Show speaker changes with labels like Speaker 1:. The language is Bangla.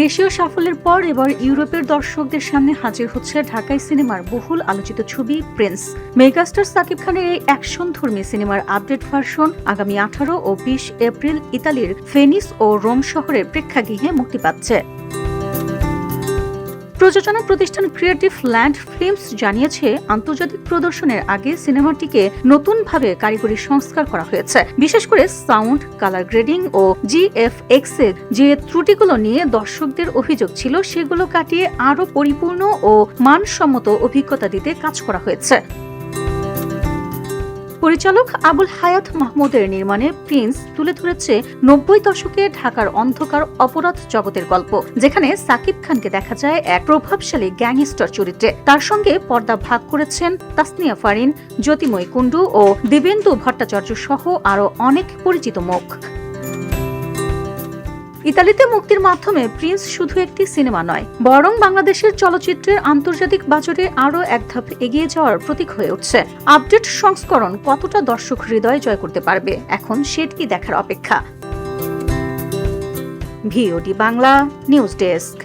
Speaker 1: দেশীয় সাফল্যের পর এবার ইউরোপের দর্শকদের সামনে হাজির হচ্ছে ঢাকাই সিনেমার বহুল আলোচিত ছবি প্রিন্স। মেগাস্টার সাকিব খানের এই অ্যাকশনধর্মী সিনেমার আপডেট ভার্সন আগামী 18 ও 20 এপ্রিল ইতালির ভেনিস ও রোম শহরের প্রেক্ষাগৃহে মুক্তি পাচ্ছে। প্রযোজনা প্রতিষ্ঠান ক্রিয়েটিভ ল্যান্ড ফিল্মস জানিয়েছে, আন্তর্জাতিক প্রদর্শনের আগে সিনেমাটিকে নতুনভাবে কারিগরি সংস্কার করা হয়েছে। বিশেষ করে সাউন্ড, কালার গ্রেডিং ও জিএফএক্স এর যে ত্রুটিগুলো নিয়ে দর্শকদের অভিযোগ ছিল সেগুলো কাটিয়ে আরও পরিপূর্ণ ও মানসম্মত অভিজ্ঞতা দিতে কাজ করা হয়েছে। পরিচালক আবুল হায়াত মাহমুদের নির্মাণে প্রিন্স তুলে ধরেছে 90 দশকে ঢাকার অন্ধকার অপরাধ জগতের গল্প, যেখানে সাকিব খানকে দেখা যায় এক প্রভাবশালী গ্যাংস্টার চরিত্রে। তার সঙ্গে পর্দা ভাগ করেছেন তাসনিয়া ফারিন, জ্যোতিময় কুণ্ডু ও দিবেন্দু ভট্টাচার্য সহ আরও অনেক পরিচিত মুখ। ইতালিতে মুক্তির মাধ্যমে প্রিন্স শুধু একটি সিনেমা নয়, বরং বাংলাদেশের চলচ্চিত্রের আন্তর্জাতিক বাজারে আরও এক ধাপ এগিয়ে যাওয়ার প্রতীক হয়ে উঠছে। আপডেট সংস্করণ কতটা দর্শক হৃদয় জয় করতে পারবে, এখন সেটি দেখার অপেক্ষা। VOD Bangla news desk.